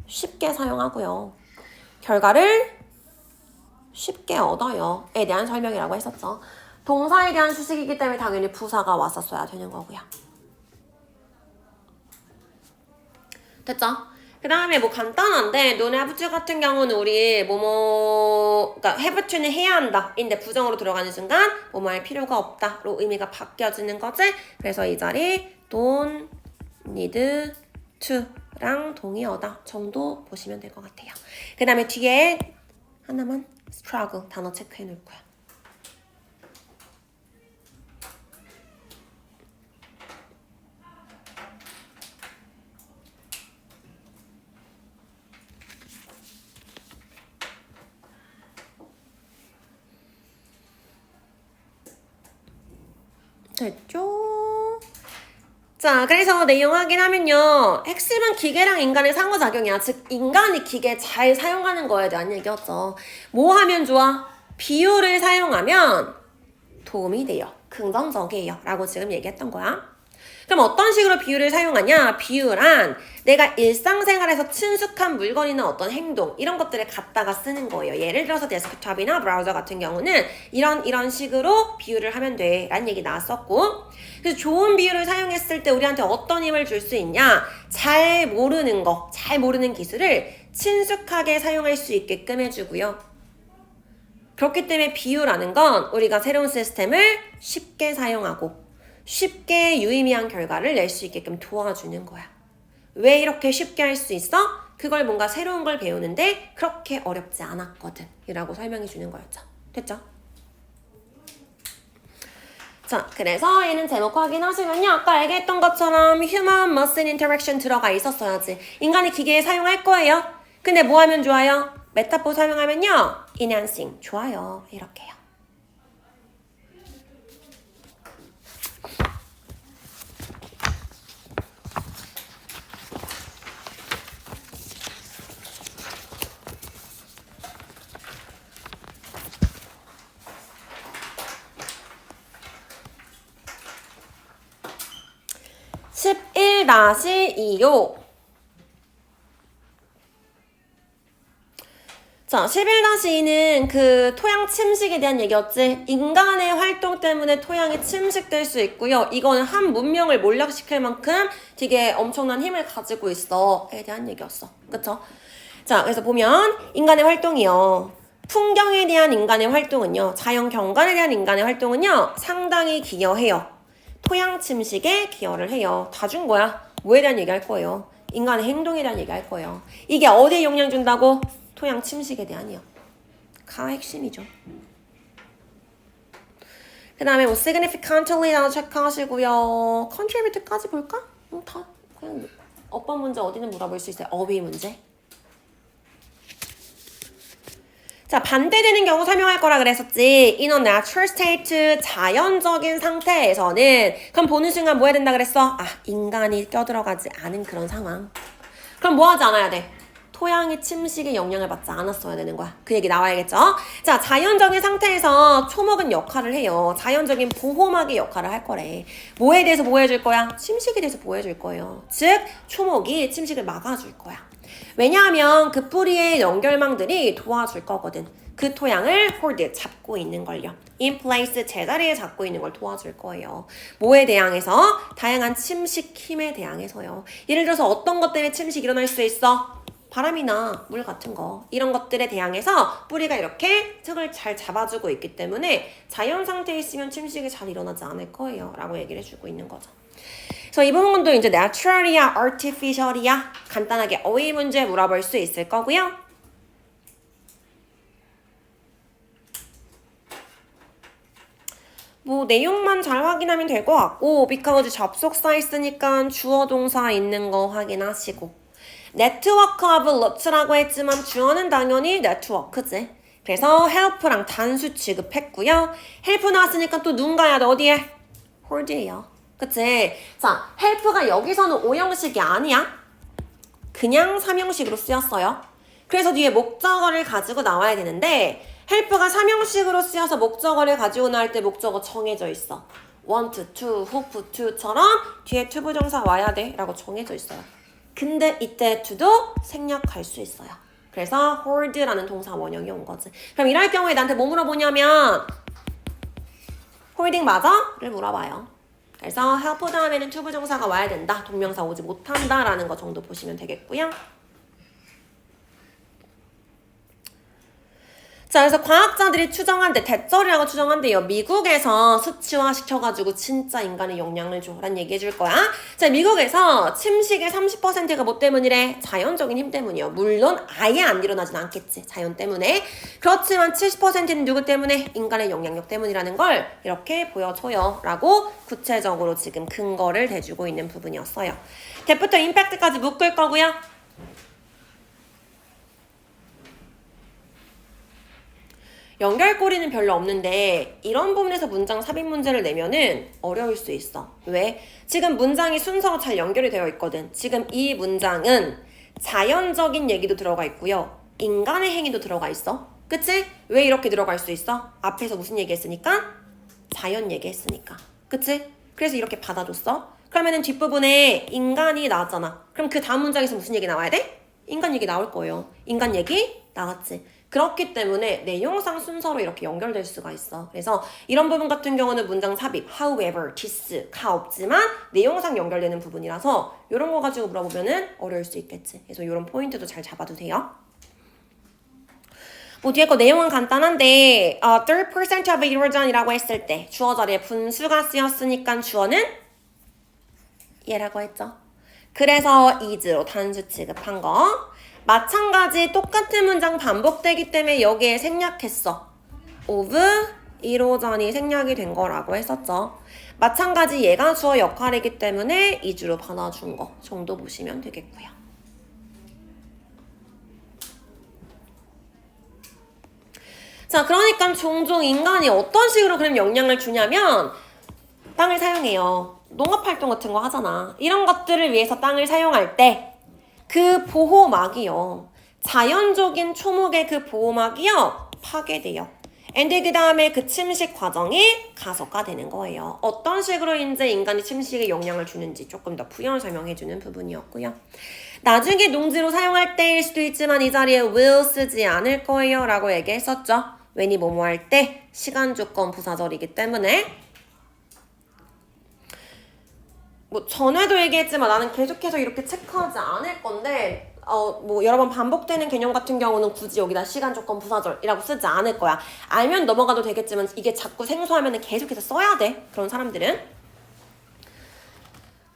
쉽게 사용하고요. 결과를 쉽게 얻어요. 에 대한 설명이라고 했었죠. 동사에 대한 수식이기 때문에 당연히 부사가 왔었어야 되는 거고요. 됐죠? 그 다음에 뭐 간단한데 논 have to 같은 경우는 우리 그러니까 have to는 해야 한다 인데 부정으로 들어가는 순간 뭐뭐 할 필요가 없다로 의미가 바뀌어지는 거지. 그래서 이 자리 don't need to랑 동의어다 정도 보시면 될 것 같아요. 그 다음에 뒤에 하나만 struggle 단어 체크해 놓을 거야. 됐죠? 자, 그래서 내용 확인하면요. 핵심은 기계랑 인간의 상호작용이야. 즉, 인간이 기계 잘 사용하는 거에 대한 얘기였죠. 뭐 하면 좋아? 비유를 사용하면 도움이 돼요. 긍정적이에요. 라고 지금 얘기했던 거야. 그럼 어떤 식으로 비유를 사용하냐? 비유란 내가 일상생활에서 친숙한 물건이나 어떤 행동 이런 것들을 갖다가 쓰는 거예요. 예를 들어서 데스크톱이나 브라우저 같은 경우는 이런 식으로 비유를 하면 돼 라는 얘기 나왔었고 그래서 좋은 비유를 사용했을 때 우리한테 어떤 힘을 줄 수 있냐? 잘 모르는 기술을 친숙하게 사용할 수 있게끔 해주고요. 그렇기 때문에 비유라는 건 우리가 새로운 시스템을 쉽게 사용하고 쉽게 유의미한 결과를 낼 수 있게끔 도와주는 거야. 왜 이렇게 쉽게 할 수 있어? 그걸 뭔가 새로운 걸 배우는데 그렇게 어렵지 않았거든 이라고 설명해 주는 거였죠. 됐죠? 자, 그래서 얘는 제목 확인하시면요. 아까 얘기했던 것처럼 Human Machine Interaction 들어가 있었어야지. 인간이 기계에 사용할 거예요. 근데 뭐 하면 좋아요? 메타포 사용하면요. Enhancing. 좋아요. 이렇게요. (11-2요) 자, 11-2는 그 토양 침식에 대한 얘기였지. 인간의 활동 때문에 토양이 침식될 수 있고요. 이거는 한 문명을 몰락시킬 만큼 되게 엄청난 힘을 가지고 있어에 대한 얘기였어. 그쵸? 자, 그래서 보면 인간의 활동이요. 풍경에 대한 인간의 활동은요. 자연 경관에 대한 인간의 활동은요. 상당히 기여해요. 토양 침식에 기여를 해요. 다 준 거야. 뭐에 대한 얘기 할 거예요? 인간의 행동에 대한 얘기 할 거예요. 이게 어디에 영향 준다고? 토양 침식에 대한이요. 가 핵심이죠. 그 다음에 뭐 significantly라도 체크하시고요. contribute까지 볼까? 다 그냥 어법 문제 어디는 물어볼 수 있어요. 어휘 문제. 자, 반대되는 경우 설명할 거라 그랬었지. In a natural state, 자연적인 상태에서는 그럼 보는 순간 뭐 해야 된다 그랬어? 아, 인간이 껴들어가지 않은 그런 상황. 그럼 뭐 하지 않아야 돼? 토양의 침식에 영향을 받지 않았어야 되는 거야. 그 얘기 나와야겠죠? 자, 자연적인 상태에서 초목은 역할을 해요. 자연적인 보호막의 역할을 할 거래. 뭐에 대해서 보호해줄 거야? 침식에 대해서 보호해줄 거예요. 즉, 초목이 침식을 막아줄 거야. 왜냐하면 그 뿌리의 연결망들이 도와줄 거거든. 그 토양을 hold, 잡고 있는 걸요. in place, 제자리에 잡고 있는 걸 도와줄 거예요. 뭐에 대항해서? 다양한 침식 힘에 대항해서요. 예를 들어서 어떤 것 때문에 침식이 일어날 수 있어? 바람이나 물 같은 거 이런 것들에 대항해서 뿌리가 이렇게 흙을 잘 잡아주고 있기 때문에 자연 상태에 있으면 침식이 잘 일어나지 않을 거예요 라고 얘기를 해주고 있는 거죠. 그래서 이 부분도 이제 natural이야, artificial이야 간단하게 어휘 문제 물어볼 수 있을 거고요. 뭐 내용만 잘 확인하면 될 것 같고 because 접속사 있으니까 주어 동사 있는 거 확인하시고 네트워크 of looks라고 했지만 주어는 당연히 네트워크지. 그래서 help랑 단수 취급했고요. help 나왔으니까 또 눈 가야 돼. 어디에? hold예요. 그치? 자, help가 여기서는 5형식이 아니야. 그냥 3형식으로 쓰였어요. 그래서 뒤에 목적어를 가지고 나와야 되는데 help가 3형식으로 쓰여서 목적어를 가지고 나올 때 목적어 정해져 있어. want to, hope to처럼 뒤에 to 부정사 와야 돼 라고 정해져 있어요. 근데 이때 to도 생략할 수 있어요. 그래서 hold라는 동사 원형이 온 거지. 그럼 이럴 경우에 나한테 뭐 물어보냐면 holding 맞아? 를 물어봐요. 그래서 help 다음에는 to 부정사가 와야 된다. 동명사 오지 못한다 라는 거 정도 보시면 되겠고요. 자, 그래서 과학자들이 추정한대, 대절이라고 추정한대요. 미국에서 수치화 시켜가지고 진짜 인간의 영향을 줘. 라는 얘기 해줄 거야. 자, 미국에서 침식의 30%가 뭐 때문이래? 자연적인 힘 때문이요. 물론 아예 안 일어나진 않겠지. 자연 때문에. 그렇지만 70%는 누구 때문에? 인간의 영향력 때문이라는 걸 이렇게 보여줘요. 라고 구체적으로 지금 근거를 대주고 있는 부분이었어요. 대부터 임팩트까지 묶을 거고요. 연결고리는 별로 없는데 이런 부분에서 문장 삽입 문제를 내면은 어려울 수 있어. 왜? 지금 문장이 순서로 잘 연결이 되어 있거든. 지금 이 문장은 자연적인 얘기도 들어가 있고요. 인간의 행위도 들어가 있어. 그치? 왜 이렇게 들어갈 수 있어? 앞에서 무슨 얘기했으니까? 자연 얘기했으니까. 그치? 그래서 이렇게 받아줬어. 그러면은 뒷부분에 인간이 나왔잖아. 그럼 그 다음 문장에서 무슨 얘기 나와야 돼? 인간 얘기 나올 거예요. 인간 얘기 나왔지. 그렇기 때문에 내용상 순서로 이렇게 연결될 수가 있어. 그래서 이런 부분 같은 경우는 문장 삽입, however, this가 없지만 내용상 연결되는 부분이라서 이런 거 가지고 물어보면은 어려울 수 있겠지. 그래서 이런 포인트도 잘 잡아두세요. 뭐 뒤에 거 내용은 간단한데 30% of erosion이라고 했을 때 주어 자리에 분수가 쓰였으니까 주어는 얘라고 했죠. 그래서 is로 단수 취급한 거. 마찬가지 똑같은 문장 반복되기 때문에 여기에 생략했어. of erosion이 생략이 된 거라고 했었죠. 마찬가지 얘가 주어 역할이기 때문에 is로 받아준 거 정도 보시면 되겠고요. 자, 그러니까 종종 인간이 어떤 식으로 그럼 영향을 주냐면 땅을 사용해요. 농업활동 같은 거 하잖아. 이런 것들을 위해서 땅을 사용할 때 그 보호막이요. 자연적인 초목의 그 보호막이요. 파괴돼요. and 그 다음에 그 침식 과정이 가속화되는 거예요. 어떤 식으로 이제 인간이 침식에 영향을 주는지 조금 더 부연 설명해주는 부분이었고요. 나중에 농지로 사용할 때일 수도 있지만 이 자리에 will 쓰지 않을 거예요. 라고 얘기했었죠. when이 뭐뭐 할 때 시간 조건 부사절이기 때문에 뭐 전에도 얘기했지만 나는 계속해서 이렇게 체크하지 않을 건데 뭐 여러 번 반복되는 개념 같은 경우는 굳이 여기다 시간 조건 부사절이라고 쓰지 않을 거야. 알면 넘어가도 되겠지만 이게 자꾸 생소하면 계속해서 써야 돼. 그런 사람들은.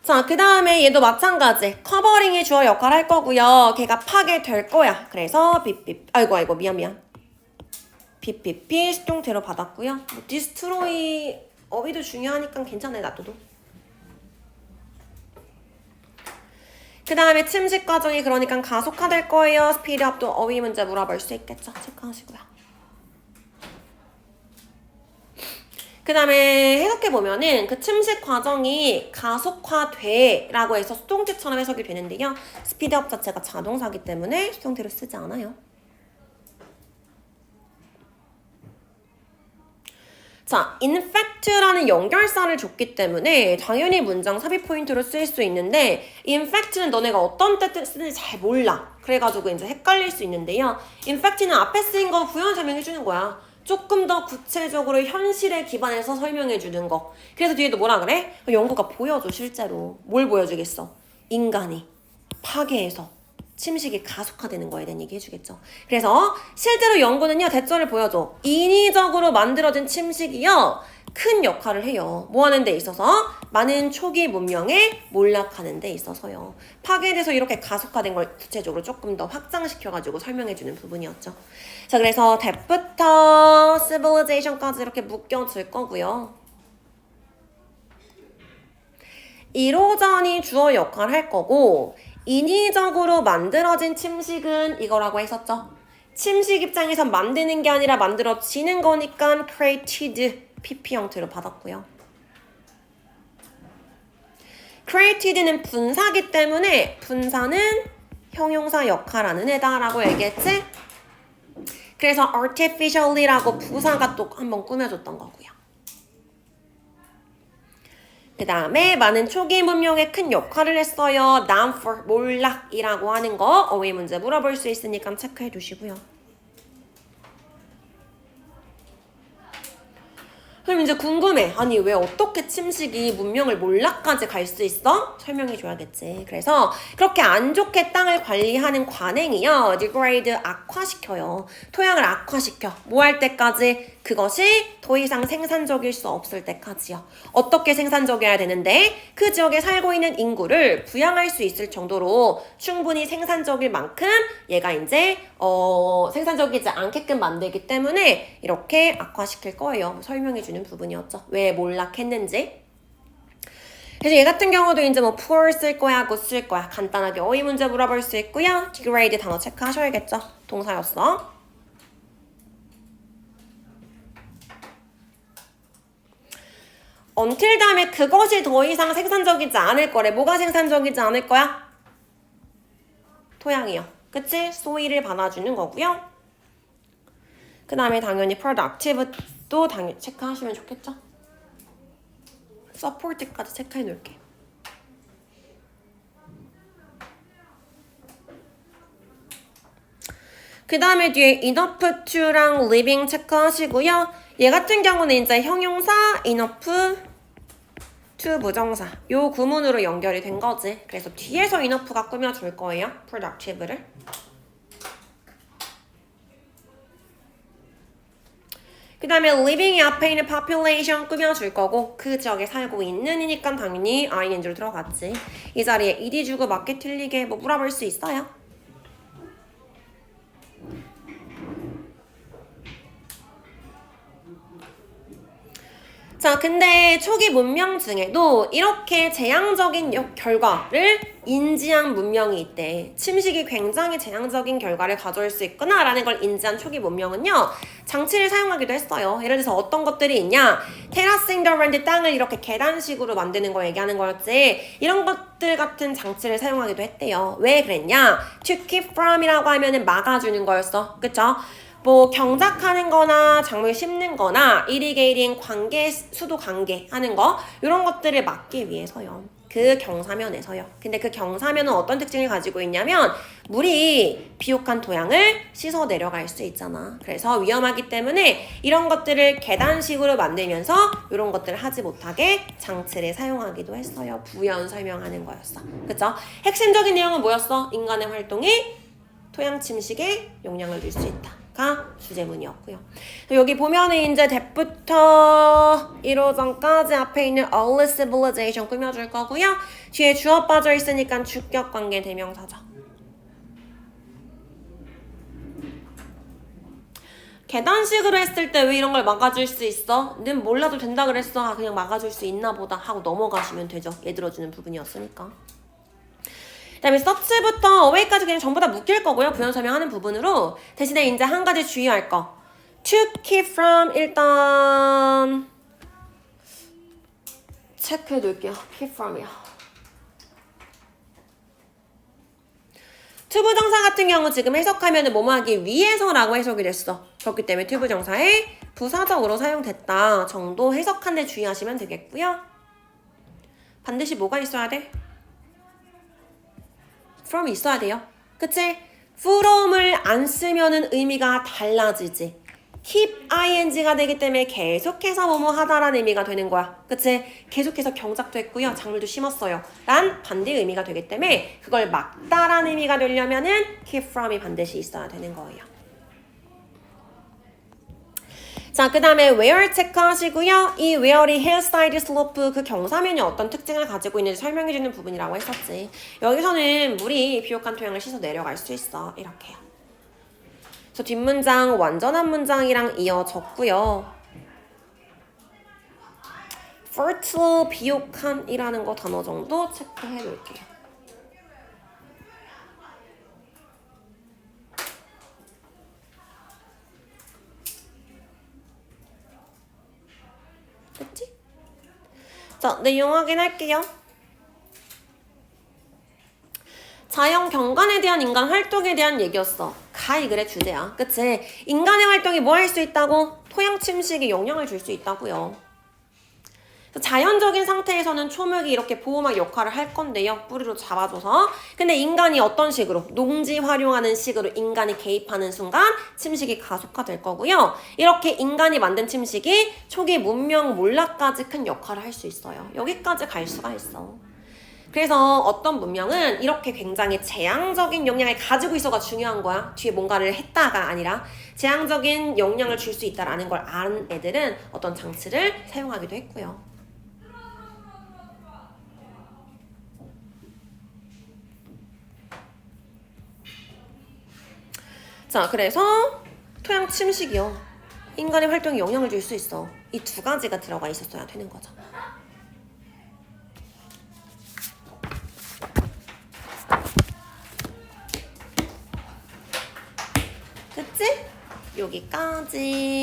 자, 그 다음에 얘도 마찬가지. 커버링이 주어 역할을 할 거고요. 걔가 파괴될 거야. 그래서 미안. PPP 수동태로 받았고요. 뭐 destroy 어휘도 중요하니까 괜찮아요. 놔둬도. 그 다음에 침식 과정이 그러니까 가속화될 거예요. 스피드업도 어휘 문제 물어볼 수 있겠죠. 체크하시고요. 그 다음에 해석해보면은 그 침식 과정이 가속화돼 라고 해서 수동태처럼 해석이 되는데요. 스피드업 자체가 자동사기 때문에 수동태로 쓰지 않아요. 자, infect라는 연결사를 줬기 때문에 당연히 문장 삽입 포인트로 쓰일 수 있는데 infect는 너네가 어떤 때 쓰는지 잘 몰라. 그래가지고 이제 헷갈릴 수 있는데요. infect는 앞에 쓰인 거 부연 설명해 주는 거야. 조금 더 구체적으로 현실에 기반해서 설명해 주는 거. 그래서 뒤에도 뭐라 그래? 연구가 보여줘 실제로. 뭘 보여주겠어? 인간이 파괴해서 침식이 가속화되는 거에 대한 얘기 해주겠죠. 그래서 실제로 연구는요. 대처를 보여줘. 인위적으로 만들어진 침식이요. 큰 역할을 해요. 뭐 하는 데 있어서? 많은 초기 문명에 몰락하는 데 있어서요. 파괴돼서 이렇게 가속화된 걸 구체적으로 조금 더 확장시켜가지고 설명해주는 부분이었죠. 자, 그래서 that부터 civilization까지 이렇게 묶여질 거고요. 1호전이 주어 역할을 할 거고 인위적으로 만들어진 침식은 이거라고 했었죠. 침식 입장에서 만드는 게 아니라 만들어지는 거니까 created PP 형태로 받았고요. created는 분사기 때문에 분사는 형용사 역할하는 애다라고 얘기했지? 그래서 artificially라고 부사가 또 한번 꾸며줬던 거고요. 그 다음에 많은 초기 문명에 큰 역할을 했어요. Noun for 몰락이라고 하는 거 어휘 문제 물어볼 수 있으니까 체크해 두시고요. 그럼 이제 궁금해. 아니 왜 어떻게 침식이 문명을 몰락까지 갈 수 있어? 설명해 줘야겠지. 그래서 그렇게 안 좋게 땅을 관리하는 관행이요. degrade 악화시켜요. 토양을 악화시켜. 뭐 할 때까지? 그것이 더 이상 생산적일 수 없을 때까지요. 어떻게 생산적이어야 되는데 그 지역에 살고 있는 인구를 부양할 수 있을 정도로 충분히 생산적일 만큼 얘가 이제 생산적이지 않게끔 만들기 때문에 이렇게 악화시킬 거예요. 설명해주는 부분이었죠. 왜 몰락했는지. 그래서 얘 같은 경우도 이제 뭐 poor 쓸 거야, good 쓸 거야. 간단하게 어휘 문제 물어볼 수 있고요. degrade 단어 체크하셔야겠죠. 동사였어. until 다음에 그것이 더 이상 생산적이지 않을 거래. 뭐가 생산적이지 않을 거야? 토양이요. 그치? soil을 받아주는 거고요. 그 다음에 당연히 productive도 당연히 체크하시면 좋겠죠? support까지 체크해 놓을게. 그 다음에 뒤에 enough to랑 living 체크하시고요. 얘 같은 경우는 이제 형용사 enough to 부정사 요 구문으로 연결이 된 거지. 그래서 뒤에서 enough가 꾸며줄 거예요. productive를. 그 다음에 living이 앞에 있는 population 꾸며줄 거고 그 지역에 살고 있는이니까 당연히 ing로 들어갔지. 이 자리에 ed 주고 맞게 틀리게 뭐 물어볼 수 있어요. 자, 근데 초기 문명 중에도 이렇게 재앙적인 결과를 인지한 문명이 있대. 침식이 굉장히 재앙적인 결과를 가져올 수 있구나 라는 걸 인지한 초기 문명은요. 장치를 사용하기도 했어요. 예를 들어서 어떤 것들이 있냐. 테라싱 더 랜드 땅을 이렇게 계단식으로 만드는 거 얘기하는 거였지. 이런 것들 같은 장치를 사용하기도 했대요. 왜 그랬냐. To keep from 이라고 하면은 막아주는 거였어. 그쵸? 뭐 경작하는 거나 작물 심는 거나 이리게이팅 관계 수도 관계 하는 거 이런 것들을 막기 위해서요. 그 경사면에서요. 근데 그 경사면은 어떤 특징을 가지고 있냐면 물이 비옥한 토양을 씻어 내려갈 수 있잖아. 그래서 위험하기 때문에 이런 것들을 계단식으로 만들면서 이런 것들을 하지 못하게 장치를 사용하기도 했어요. 부연 설명하는 거였어. 그쵸? 핵심적인 내용은 뭐였어? 인간의 활동이 토양 침식에 영향을 줄 수 있다. 가 주제문이었고요. 여기 보면은 이제 that부터 1호전까지 앞에 있는 early civilization 꾸며줄 거고요. 뒤에 주어 빠져 있으니까 주격 관계 대명사죠. 계단식으로 했을 때 왜 이런 걸 막아줄 수 있어? 는 몰라도 된다 그랬어. 아, 그냥 막아줄 수 있나 보다 하고 넘어가시면 되죠. 얘 들어주는 부분이었으니까. 그 다음에 서치부터 어웨이까지 그냥 전부 다 묶일 거고요. 부연 설명하는 부분으로. 대신에 이제 한 가지 주의할 거. To keep from 일단 체크해 놓을게요. keep from이요. 투부정사 같은 경우 지금 해석하면 뭐뭐하기 위해서라고 해석이 됐어. 그렇기 때문에 투부정사에 부사적으로 사용됐다 정도 해석하는데 주의하시면 되겠고요. 반드시 뭐가 있어야 돼? from 있어야 돼요. 그치? from을 안 쓰면은 의미가 달라지지. keep ing가 되기 때문에 계속해서 뭐뭐 하다라는 의미가 되는 거야. 그치? 계속해서 경작도 했고요. 작물도 심었어요. 란 반대 의미가 되기 때문에 그걸 막다라는 의미가 되려면은 keep from이 반드시 있어야 되는 거예요. 자, 그 다음에 where 체크하시고요. 이 where이 hillside slope 그 경사면이 어떤 특징을 가지고 있는지 설명해주는 부분이라고 했었지. 여기서는 물이 비옥한 토양을 씻어 내려갈 수 있어. 이렇게요. 그래서 뒷문장 완전한 문장이랑 이어졌고요. fertile 비옥한이라는 거 단어 정도 체크해 놓을게요. 됐지? 자, 내용 확인할게요. 자연 경관에 대한 인간 활동에 대한 얘기였어. 가 이 글의 주제야. 그치? 인간의 활동이 뭐 할 수 있다고? 토양 침식에 영향을 줄 수 있다고요. 자연적인 상태에서는 초목이 이렇게 보호막 역할을 할 건데요. 뿌리로 잡아줘서. 근데 인간이 어떤 식으로? 농지 활용하는 식으로 인간이 개입하는 순간 침식이 가속화될 거고요. 이렇게 인간이 만든 침식이 초기 문명 몰락까지 큰 역할을 할 수 있어요. 여기까지 갈 수가 있어. 그래서 어떤 문명은 이렇게 굉장히 재앙적인 영향을 가지고 있어가 중요한 거야. 뒤에 뭔가를 했다가 아니라 재앙적인 영향을 줄 수 있다라는 걸 아는 애들은 어떤 장치를 사용하기도 했고요. 자, 그래서 토양 침식이요. 인간의 활동에 영향을 줄 수 있어. 이 두 가지가 들어가 있었어야 되는 거죠. 됐지? 여기까지.